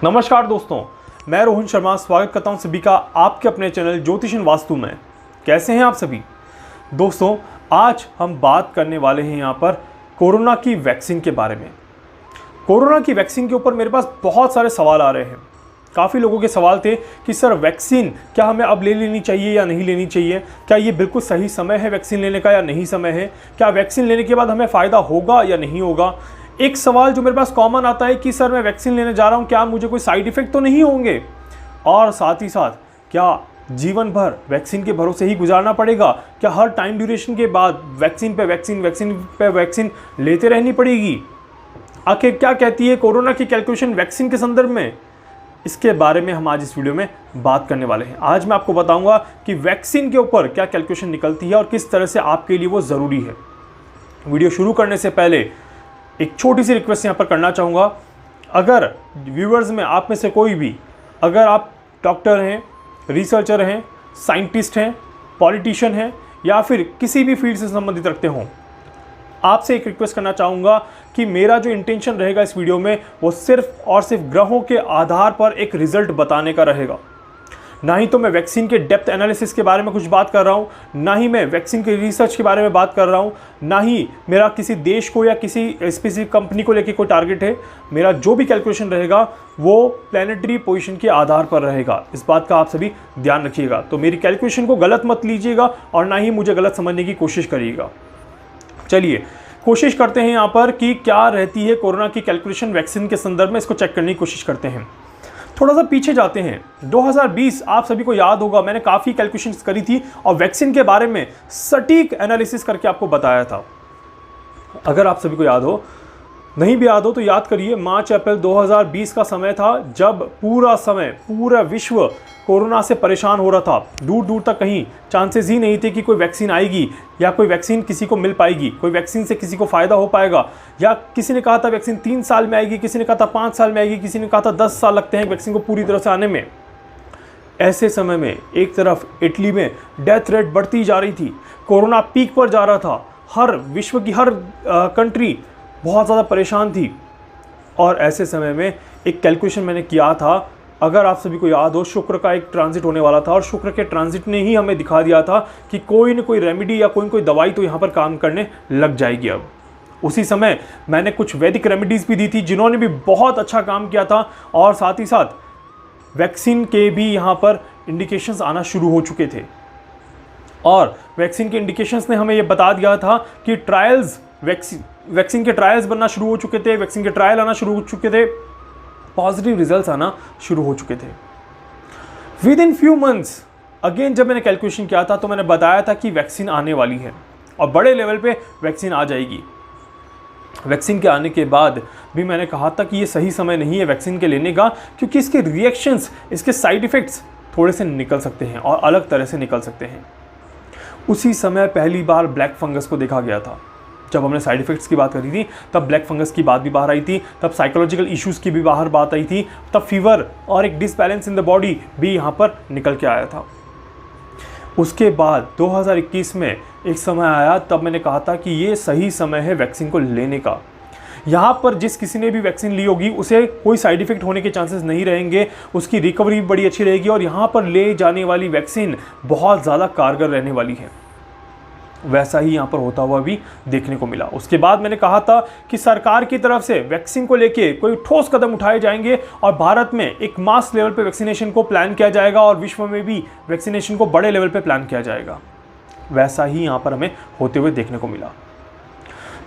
नमस्कार दोस्तों, मैं रोहन शर्मा स्वागत करता हूं सभी का आपके अपने चैनल ज्योतिषन वास्तु में। कैसे हैं आप सभी दोस्तों? आज हम बात करने वाले हैं यहां पर कोरोना की वैक्सीन के बारे में। कोरोना की वैक्सीन के ऊपर मेरे पास बहुत सारे सवाल आ रहे हैं। काफ़ी लोगों के सवाल थे कि सर वैक्सीन क्या हमें अब ले लेनी चाहिए या नहीं लेनी चाहिए, क्या ये बिल्कुल सही समय है वैक्सीन लेने का या नहीं समय है, क्या वैक्सीन लेने के बाद हमें फ़ायदा होगा या नहीं होगा। एक सवाल जो मेरे पास कॉमन आता है कि सर मैं वैक्सीन लेने जा रहा हूँ, क्या मुझे कोई साइड इफ़ेक्ट तो नहीं होंगे, और साथ ही साथ क्या जीवन भर वैक्सीन के भरोसे ही गुजारना पड़ेगा, क्या हर टाइम ड्यूरेशन के बाद वैक्सीन पे वैक्सीन लेते रहनी पड़ेगी। आखिर क्या कहती है कोरोना की कैलकुलेशन वैक्सीन के संदर्भ में, इसके बारे में हम आज इस वीडियो में बात करने वाले हैं। आज मैं आपको बताऊंगा कि वैक्सीन के ऊपर क्या कैलकुलेशन निकलती है और किस तरह से आपके लिए वो ज़रूरी है। वीडियो शुरू करने से पहले एक छोटी सी रिक्वेस्ट यहाँ पर करना चाहूँगा। अगर व्यूअर्स में आप में से कोई भी, अगर आप डॉक्टर हैं, रिसर्चर हैं, साइंटिस्ट हैं, पॉलिटिशियन हैं या फिर किसी भी फील्ड से संबंधित रखते हों, आपसे एक रिक्वेस्ट करना चाहूँगा कि मेरा जो इंटेंशन रहेगा इस वीडियो में वो सिर्फ और सिर्फ ग्रहों के आधार पर एक रिजल्ट बताने का रहेगा। ना ही तो मैं वैक्सीन के डेप्थ एनालिसिस के बारे में कुछ बात कर रहा हूँ, ना ही मैं वैक्सीन के रिसर्च के बारे में बात कर रहा हूँ, ना ही मेरा किसी देश को या किसी स्पेसिफिक कंपनी को लेकर कोई टारगेट है। मेरा जो भी कैलकुलेशन रहेगा वो प्लानिटरी पोजीशन के आधार पर रहेगा। इस बात का आप सभी ध्यान रखिएगा। तो मेरी कैलकुलेशन को गलत मत लीजिएगा और ना ही मुझे गलत समझने की कोशिश करिएगा। चलिए कोशिश करते हैं यहाँ पर कि क्या रहती है कोरोना की कैलकुलेशन वैक्सीन के संदर्भ में, इसको चेक करने की कोशिश करते हैं। थोड़ा सा पीछे जाते हैं। 2020 आप सभी को याद होगा, मैंने काफ़ी कैलकुलेशंस करी थी और वैक्सीन के बारे में सटीक एनालिसिस करके आपको बताया था। अगर आप सभी को याद हो, नहीं भी याद हो तो याद करिए, मार्च अप्रैल 2020 का समय था जब पूरा विश्व कोरोना से परेशान हो रहा था। दूर दूर तक कहीं चांसेस ही नहीं थे कि कोई वैक्सीन आएगी या कोई वैक्सीन किसी को मिल पाएगी, कोई वैक्सीन से किसी को फ़ायदा हो पाएगा। या किसी ने कहा था वैक्सीन 3 साल में आएगी, किसी ने कहा था 5 साल में आएगी, किसी ने कहा था 10 साल लगते हैं वैक्सीन को पूरी तरह से आने में। ऐसे समय में एक तरफ इटली में डेथ रेट बढ़ती जा रही थी, कोरोना पीक पर जा रहा था, विश्व की हर कंट्री बहुत ज़्यादा परेशान थी। और ऐसे समय में एक कैलकुलेशन मैंने किया था, अगर आप सभी को याद हो, शुक्र का एक ट्रांजिट होने वाला था और शुक्र के ट्रांजिट ने ही हमें दिखा दिया था कि कोई न कोई रेमेडी या कोई न कोई दवाई तो यहाँ पर काम करने लग जाएगी। अब उसी समय मैंने कुछ वैदिक रेमेडीज़ भी दी थी जिन्होंने भी बहुत अच्छा काम किया था, और साथ ही साथ वैक्सीन के भी यहाँ पर इंडिकेशंस आना शुरू हो चुके थे। और वैक्सीन के इंडिकेशंस ने हमें ये बता दिया था कि ट्रायल्स, वैक्सीन के ट्रायल्स बनना शुरू हो चुके थे, वैक्सीन के ट्रायल आना शुरू हो चुके थे, पॉजिटिव रिजल्ट्स आना शुरू हो चुके थे। With in few months again जब मैंने कैलकुलेशन किया था तो मैंने बताया था कि वैक्सीन आने वाली है और बड़े लेवल पे वैक्सीन आ जाएगी। वैक्सीन के आने के बाद भी मैंने कहा था कि ये सही समय नहीं है वैक्सीन के लेने का, क्योंकि इसके रिएक्शंस, इसके साइड इफ़ेक्ट्स थोड़े से निकल सकते हैं और अलग तरह से निकल सकते हैं। उसी समय पहली बार ब्लैक फंगस को देखा गया था। जब हमने साइड इफ़ेक्ट्स की बात करी थी तब ब्लैक फंगस की बात भी बाहर आई थी, तब साइकोलॉजिकल इश्यूज़ की भी बाहर बात आई थी, तब फीवर और एक डिसबैलेंस इन द बॉडी भी यहाँ पर निकल के आया था। उसके बाद 2021 में एक समय आया, तब मैंने कहा था कि ये सही समय है वैक्सीन को लेने का। यहाँ पर जिस किसी ने भी वैक्सीन ली होगी उसे कोई साइड इफ़ेक्ट होने के चांसेस नहीं रहेंगे, उसकी रिकवरी भी बड़ी अच्छी रहेगी और यहाँ पर ले जाने वाली वैक्सीन बहुत ज़्यादा कारगर रहने वाली है। वैसा ही यहाँ पर होता हुआ भी देखने को मिला। उसके बाद मैंने कहा था कि सरकार की तरफ से वैक्सीन को लेके कोई ठोस कदम उठाए जाएंगे और भारत में एक मास लेवल पे वैक्सीनेशन को प्लान किया जाएगा और विश्व में भी वैक्सीनेशन को बड़े लेवल पे प्लान किया जाएगा। वैसा ही यहाँ पर हमें होते हुए देखने को मिला।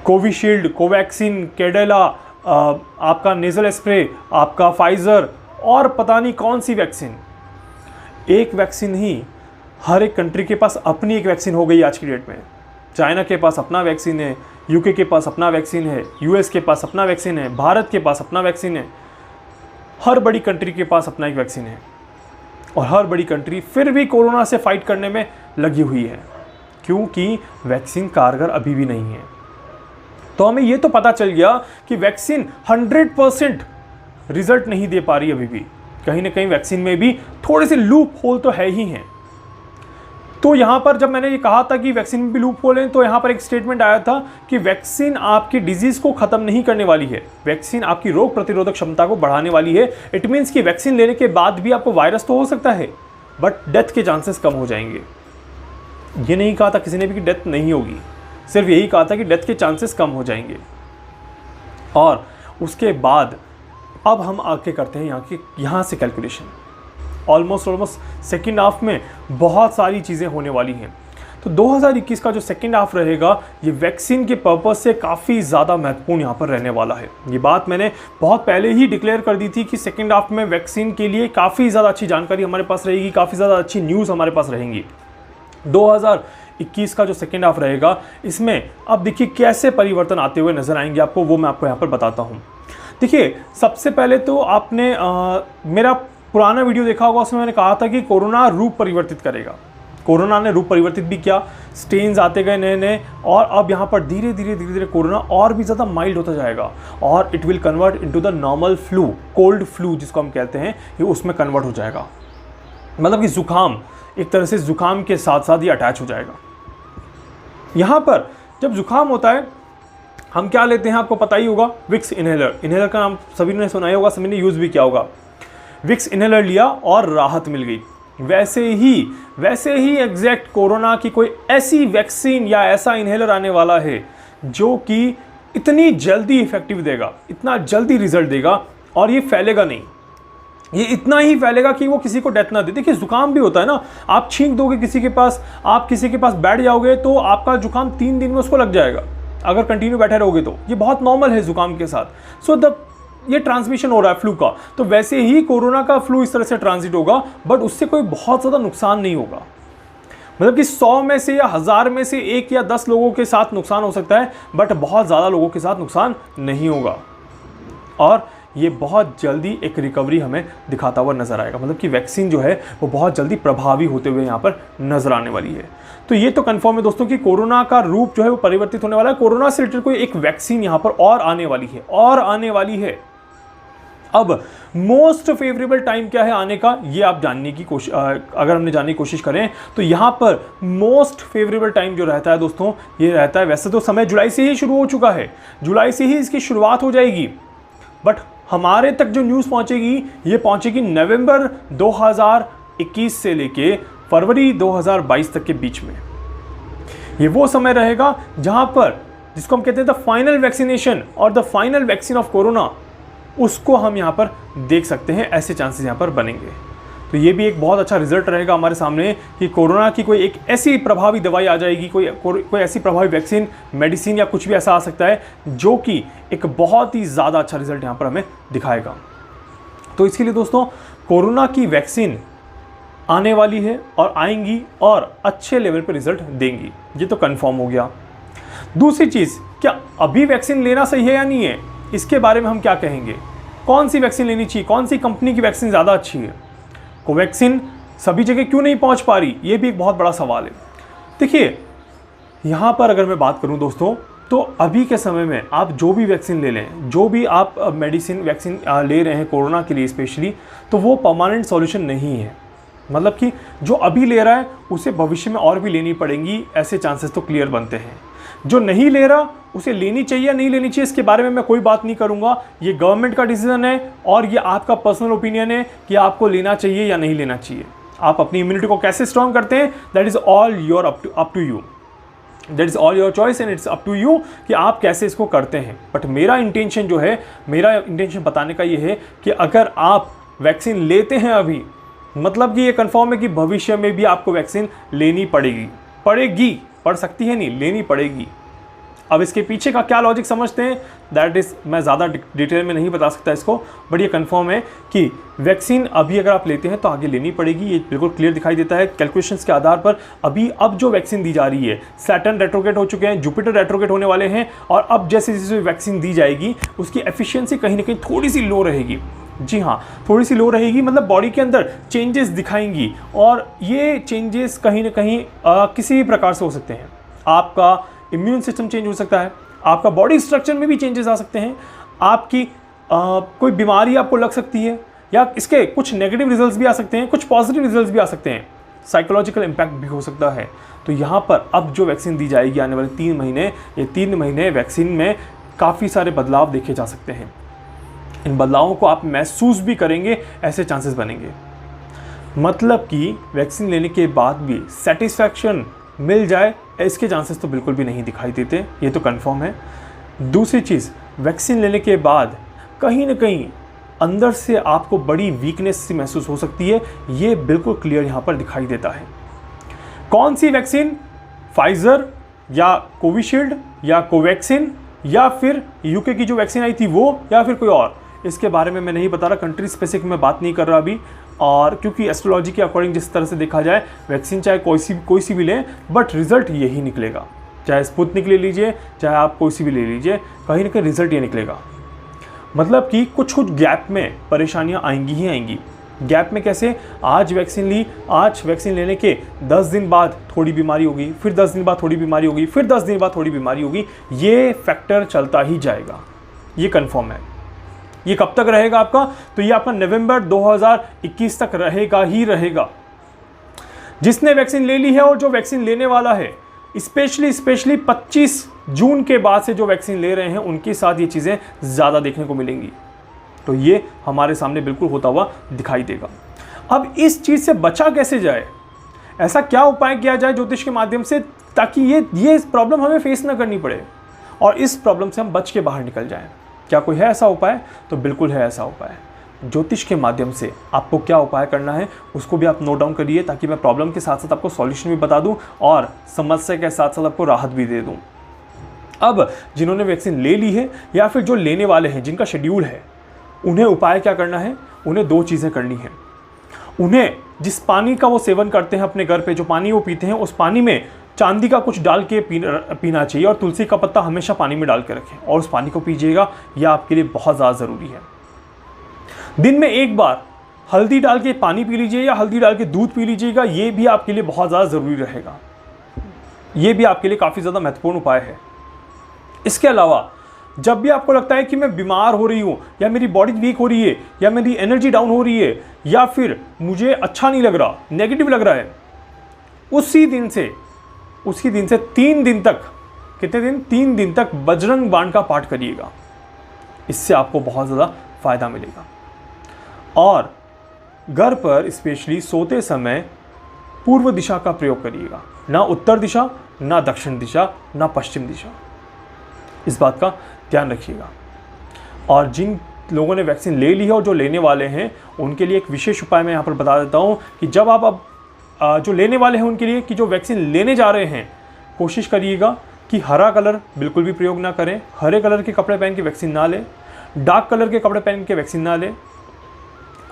कोविशील्ड, कोवैक्सीन, कैडिला, आपका नेजल स्प्रे, आपका फाइजर और पता नहीं कौन सी वैक्सीन, एक वैक्सीन ही हर एक कंट्री के पास अपनी एक वैक्सीन हो गई आज की डेट में। चाइना के पास अपना वैक्सीन है, यूके के पास अपना वैक्सीन है, यूएस के पास अपना वैक्सीन है, भारत के पास अपना वैक्सीन है। हर बड़ी कंट्री के पास अपना एक वैक्सीन है और हर बड़ी कंट्री फिर भी कोरोना से फाइट करने में लगी हुई है, क्योंकि वैक्सीन कारगर अभी भी नहीं है। तो हमें ये तो पता चल गया कि वैक्सीन 100% रिजल्ट नहीं दे पा रही अभी भी। कहीं ना कहीं वैक्सीन में भी थोड़े से लूप होल तो है ही हैं। तो यहाँ पर जब मैंने ये कहा था कि वैक्सीन में भी लूप होल है, तो यहाँ पर एक स्टेटमेंट आया था कि वैक्सीन आपकी डिजीज़ को ख़त्म नहीं करने वाली है, वैक्सीन आपकी रोग प्रतिरोधक क्षमता को बढ़ाने वाली है। इट मीन्स कि वैक्सीन लेने के बाद भी आपको वायरस तो हो सकता है, बट डेथ के चांसेस कम हो जाएंगे। ये नहीं कहा था किसी ने भी कि डेथ नहीं होगी, सिर्फ यही कहा था कि डेथ के चांसेस कम हो जाएंगे। और उसके बाद अब हम आगे करते हैं यहाँ से कैलकुलेशन। ऑलमोस्ट सेकेंड हाफ में बहुत सारी चीज़ें होने वाली हैं। तो 2021 का जो सेकेंड हाफ रहेगा ये वैक्सीन के पर्पज़ से काफ़ी ज़्यादा महत्वपूर्ण यहाँ पर रहने वाला है। ये बात मैंने बहुत पहले ही डिक्लेयर कर दी थी कि सेकेंड हाफ में वैक्सीन के लिए काफ़ी ज़्यादा अच्छी जानकारी हमारे पास रहेगी, काफ़ी ज़्यादा अच्छी न्यूज़ हमारे पास रहेंगी। 2021 का जो सेकेंड हाफ रहेगा इसमें अब देखिए कैसे परिवर्तन आते हुए नज़र आएंगे आपको, वो मैं आपको यहाँ पर बताता हूँ। देखिए सबसे पहले तो आपने मेरा पुराना वीडियो देखा होगा, उसमें मैंने कहा था कि कोरोना रूप परिवर्तित करेगा। कोरोना ने रूप परिवर्तित भी किया, स्ट्रेन्स आते गए नए नए, और अब यहाँ पर धीरे धीरे कोरोना और भी ज़्यादा माइल्ड होता जाएगा और it will convert into the normal flu, cold flu जिसको हम कहते हैं, ये उसमें कन्वर्ट हो जाएगा। मतलब कि जुकाम, एक तरह से जुकाम के साथ साथ ये अटैच हो जाएगा। यहाँ पर जब जुकाम होता है हम क्या लेते हैं आपको पता ही होगा, विक्स इनहेलर। इनहेलर का नाम सभी ने सुना ही होगा, सभी ने यूज़ भी किया होगा। विक्स इनहेलर लिया और राहत मिल गई। वैसे ही एग्जैक्ट कोरोना की कोई ऐसी वैक्सीन या ऐसा इनहेलर आने वाला है जो कि इतनी जल्दी इफेक्टिव देगा, इतना जल्दी रिजल्ट देगा, और ये फैलेगा नहीं। ये इतना ही फैलेगा कि वो किसी को डेथ ना दे। देखिए जुकाम भी होता है ना, आप छींक दोगे किसी के पास, आप किसी के पास बैठ जाओगे तो आपका जुकाम 3 दिन में उसको लग जाएगा अगर कंटिन्यू बैठे रहोगे तो। ये बहुत नॉर्मल है जुकाम के साथ। सो ये ट्रांसमिशन हो रहा है फ्लू का, तो वैसे ही कोरोना का फ्लू इस तरह से ट्रांजिट होगा, बट उससे कोई बहुत ज़्यादा नुकसान नहीं होगा। मतलब कि 100 में से या 1000 में से 1 या 10 लोगों के साथ नुकसान हो सकता है, बट बहुत ज़्यादा लोगों के साथ नुकसान नहीं होगा। और ये बहुत जल्दी एक रिकवरी हमें दिखाता हुआ नज़र आएगा। मतलब कि वैक्सीन जो है वो बहुत जल्दी प्रभावी होते हुए यहाँ पर नज़र आने वाली है। तो ये तो कंफर्म है दोस्तों कि कोरोना का रूप जो है वो परिवर्तित होने वाला है। कोरोना से रिलेटेड कोई एक वैक्सीन यहाँ पर और आने वाली है। अब मोस्ट फेवरेबल टाइम क्या है आने का, ये आप जानने की कोशिश, अगर हमने जानने की कोशिश करें तो यहाँ पर मोस्ट फेवरेबल टाइम जो रहता है दोस्तों, ये रहता है, वैसे तो समय जुलाई से ही शुरू हो चुका है, जुलाई से ही इसकी शुरुआत हो जाएगी, बट हमारे तक जो न्यूज़ पहुँचेगी ये पहुँचेगी नवंबर 2021 से लेके फरवरी 2022 तक के बीच में। ये वो समय रहेगा जहाँ पर, जिसको हम कहते हैं द फाइनल वैक्सीनेशन और the final vaccine of corona, उसको हम यहाँ पर देख सकते हैं। ऐसे चांसेस यहाँ पर बनेंगे। तो ये भी एक बहुत अच्छा रिजल्ट रहेगा हमारे सामने कि कोरोना की कोई एक ऐसी प्रभावी दवाई आ जाएगी, कोई ऐसी प्रभावी वैक्सीन, मेडिसिन या कुछ भी ऐसा आ सकता है जो कि एक बहुत ही ज़्यादा अच्छा रिजल्ट यहाँ पर हमें दिखाएगा। तो इसके लिए दोस्तों कोरोना की वैक्सीन आने वाली है और आएंगी और अच्छे लेवल पर रिजल्ट देंगी, ये तो कंफर्म हो गया। दूसरी चीज़, क्या अभी वैक्सीन लेना सही है या नहीं है, इसके बारे में हम क्या कहेंगे। कौन सी वैक्सीन लेनी चाहिए, कौन सी कंपनी की वैक्सीन ज़्यादा अच्छी है, कोवैक्सीन सभी जगह क्यों नहीं पहुंच पा रही, ये भी एक बहुत बड़ा सवाल है। देखिए यहाँ पर अगर मैं बात करूँ दोस्तों, तो अभी के समय में आप जो भी वैक्सीन ले लें, जो भी आप वैक्सीन ले रहे हैं कोरोना के लिए स्पेशली, तो वो परमानेंट सॉल्यूशन नहीं है। मतलब कि जो अभी ले रहा है उसे भविष्य में और भी लेनी पड़ेंगी, ऐसे चांसेस तो क्लियर बनते हैं। जो नहीं ले रहा उसे लेनी चाहिए या नहीं लेनी चाहिए, इसके बारे में मैं कोई बात नहीं करूंगा। ये गवर्नमेंट का डिसीजन है और ये आपका पर्सनल ओपिनियन है कि आपको लेना चाहिए या नहीं लेना चाहिए। आप अपनी इम्यूनिटी को कैसे स्ट्रॉन्ग करते हैं, that is all your up to you, that is all your choice and it's up to you कि आप कैसे इसको करते हैं। बट मेरा इंटेंशन बताने का ये है कि अगर आप वैक्सीन लेते हैं अभी, मतलब कि ये कंफर्म है कि भविष्य में भी आपको वैक्सीन लेनी पड़ेगी, पड़ सकती है नहीं, लेनी पड़ेगी। अब इसके पीछे का क्या लॉजिक समझते हैं, दैट इज़ मैं ज़्यादा डिटेल में नहीं बता सकता इसको, बट ये कंफर्म है कि वैक्सीन अभी अगर आप लेते हैं तो आगे लेनी पड़ेगी। ये बिल्कुल क्लियर दिखाई देता है कैलकुलेशंस के आधार पर। अब जो वैक्सीन दी जा रही है, सैटर्न रेट्रोग्रेड हो चुके हैं, जुपिटर रेट्रोग्रेड होने वाले हैं, और अब जैसे जैसे वैक्सीन दी जाएगी उसकी एफिशिएंसी कहीं ना कहीं थोड़ी सी लो रहेगी। जी हाँ, थोड़ी सी लो रहेगी, मतलब बॉडी के अंदर चेंजेस दिखाएंगी, और ये चेंजेस कहीं ना कहीं किसी भी प्रकार से हो सकते हैं। आपका इम्यून सिस्टम चेंज हो सकता है, आपका बॉडी स्ट्रक्चर में भी चेंजेस आ सकते हैं, आपकी कोई बीमारी आपको लग सकती है, या इसके कुछ नेगेटिव रिजल्ट्स भी आ सकते हैं, कुछ पॉजिटिव रिजल्ट्स भी आ सकते हैं। साइकोलॉजिकल इम्पैक्ट भी हो सकता है। तो यहाँ पर अब जो वैक्सीन दी जाएगी आने वाले 3 महीने, ये 3 महीने वैक्सीन में काफ़ी सारे बदलाव देखे जा सकते हैं। इन बदलावों को आप महसूस भी करेंगे, ऐसे चांसेस बनेंगे। मतलब कि वैक्सीन लेने के बाद भी सेटिस्फैक्शन मिल जाए, इसके चांसेस तो बिल्कुल भी नहीं दिखाई देते, ये तो कंफर्म है। दूसरी चीज़, वैक्सीन लेने के बाद कहीं ना कहीं अंदर से आपको बड़ी वीकनेस सी महसूस हो सकती है, ये बिल्कुल क्लियर यहाँ पर दिखाई देता है। कौन सी वैक्सीन, फाइजर या कोविशील्ड या कोवैक्सीन या फिर यूके की जो वैक्सीन आई थी वो, या फिर कोई और, इसके बारे में मैं नहीं बता रहा, कंट्री स्पेसिफिक में बात नहीं कर रहा अभी। और क्योंकि एस्ट्रोलॉजी के अकॉर्डिंग जिस तरह से देखा जाए, वैक्सीन चाहे कोई सी भी लें, बट रिजल्ट यही निकलेगा। चाहे स्पुतनिक ले लीजिए, चाहे आप कोई सी भी ले लीजिए, कहीं ना कहीं रिजल्ट ये निकलेगा। मतलब कि कुछ गैप में परेशानियां आएंगी ही आएंगी। गैप में कैसे? आज वैक्सीन ली, आज वैक्सीन लेने के 10 दिन बाद थोड़ी बीमारी होगी, फिर 10 दिन बाद थोड़ी बीमारी होगी, फिर 10 दिन बाद थोड़ी बीमारी होगी, ये फैक्टर चलता ही जाएगा, ये कंफर्म है। ये कब तक रहेगा आपका? तो ये आपका नवंबर 2021 तक रहेगा ही रहेगा। जिसने वैक्सीन ले ली है और जो वैक्सीन लेने वाला है, स्पेशली 25 जून के बाद से जो वैक्सीन ले रहे हैं, उनके साथ ये चीज़ें ज़्यादा देखने को मिलेंगी। तो ये हमारे सामने बिल्कुल होता हुआ दिखाई देगा। अब इस चीज़ से बचा कैसे जाए? ऐसा क्या उपाय किया जाए ज्योतिष के माध्यम से, ताकि ये प्रॉब्लम हमें फेस ना करनी पड़े और इस प्रॉब्लम से हम बच के बाहर निकल जाएं? क्या कोई है ऐसा उपाय? तो बिल्कुल है ऐसा उपाय। ज्योतिष के माध्यम से आपको क्या उपाय करना है उसको भी आप नोट डाउन करिए, ताकि मैं प्रॉब्लम के साथ साथ आपको सॉल्यूशन भी बता दूं और समस्या के साथ साथ आपको राहत भी दे दूं। अब जिन्होंने वैक्सीन ले ली है या फिर जो लेने वाले हैं, जिनका शेड्यूल है, उन्हें उपाय क्या करना है? उन्हें 2 चीज़ें करनी है। उन्हें जिस पानी का वो सेवन करते हैं अपने घर पे, जो पानी वो पीते हैं, उस पानी में चांदी का कुछ डाल के पीना चाहिए और तुलसी का पत्ता हमेशा पानी में डाल के रखें और उस पानी को पीजिएगा। यह आपके लिए बहुत ज़्यादा ज़रूरी है। दिन में एक बार हल्दी डाल के पानी पी लीजिए या हल्दी डाल के दूध पी लीजिएगा, ये भी आपके लिए बहुत ज़्यादा ज़रूरी रहेगा। ये भी आपके लिए काफ़ी ज़्यादा महत्वपूर्ण उपाय है। इसके अलावा जब भी आपको लगता है कि मैं बीमार हो रही हूँ या मेरी बॉडी वीक हो रही है या मेरी एनर्जी डाउन हो रही है या फिर मुझे अच्छा नहीं लग रहा, नेगेटिव लग रहा है, उसी दिन से 3 दिन तक, कितने दिन? 3 दिन तक बजरंग बाण का पाठ करिएगा। इससे आपको बहुत ज़्यादा फायदा मिलेगा। और घर पर स्पेशली सोते समय पूर्व दिशा का प्रयोग करिएगा, ना उत्तर दिशा, ना दक्षिण दिशा, ना पश्चिम दिशा। इस बात का ध्यान रखिएगा। और जिन लोगों ने वैक्सीन ले ली है और जो लेने वाले हैं, उनके लिए एक विशेष उपाय मैं यहाँ पर बता देता हूँ कि जब आप अब जो लेने वाले हैं उनके लिए, कि जो वैक्सीन लेने जा रहे हैं, कोशिश करिएगा कि हरा कलर बिल्कुल भी प्रयोग ना करें। हरे कलर के कपड़े पहन के वैक्सीन ना लें, डार्क कलर के कपड़े पहन के वैक्सीन ना लें।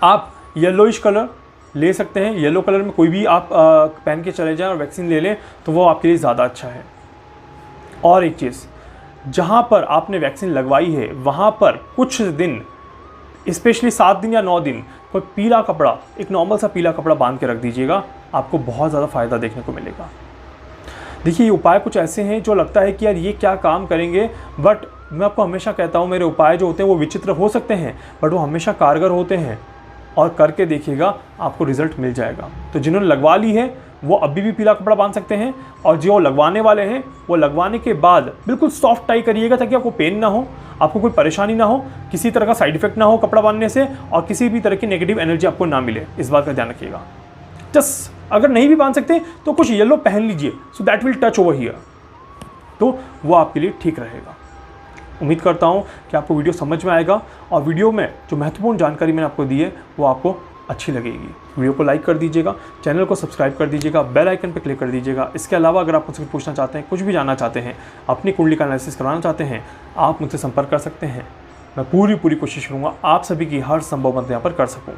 आप येलोइश कलर ले सकते हैं, येलो कलर में कोई भी आप पहन के चले जाएं और वैक्सीन ले लें, तो वो आपके लिए ज़्यादा अच्छा है। और एक चीज़, जहाँ पर आपने वैक्सीन लगवाई है वहाँ पर कुछ दिन, स्पेशली 7 दिन या 9 दिन, कोई पीला कपड़ा, एक नॉर्मल सा पीला कपड़ा बांध के रख दीजिएगा, आपको बहुत ज़्यादा फ़ायदा देखने को मिलेगा। देखिए, ये उपाय कुछ ऐसे हैं जो लगता है कि यार ये क्या काम करेंगे, बट मैं आपको हमेशा कहता हूँ, मेरे उपाय जो होते हैं वो विचित्र हो सकते हैं, बट वो हमेशा कारगर होते हैं। और करके देखिएगा, आपको रिजल्ट मिल जाएगा। तो जिन्होंने लगवा ली है वो अभी भी पीला कपड़ा बांध सकते हैं, और जो लगवाने वाले हैं वो लगवाने के बाद बिल्कुल सॉफ्ट टाई करिएगा, ताकि आपको पेन ना हो, आपको कोई परेशानी ना हो, किसी तरह का साइड इफेक्ट ना हो कपड़ा बांधने से, और किसी भी तरह की नेगेटिव एनर्जी आपको ना मिले। इस बात का ध्यान रखिएगा। जस्ट अगर नहीं भी बांध सकते तो कुछ येलो पहन लीजिए, so that will touch over here, तो वो आपके लिए ठीक रहेगा। उम्मीद करता हूँ कि आपको वीडियो समझ में आएगा और वीडियो में जो महत्वपूर्ण जानकारी मैंने आपको दी है वो आपको अच्छी लगेगी। वीडियो को लाइक कर दीजिएगा, चैनल को सब्सक्राइब कर दीजिएगा, बेल आइकन पर क्लिक कर दीजिएगा। इसके अलावा अगर आप मुझसे कुछ पूछना चाहते हैं, कुछ भी जानना चाहते हैं, अपनी कुंडली का एनालिसिस करवाना चाहते हैं, आप मुझसे संपर्क कर सकते हैं। मैं पूरी कोशिश करूँगा आप सभी की हर संभव मदद यहाँ पर कर सकूँ।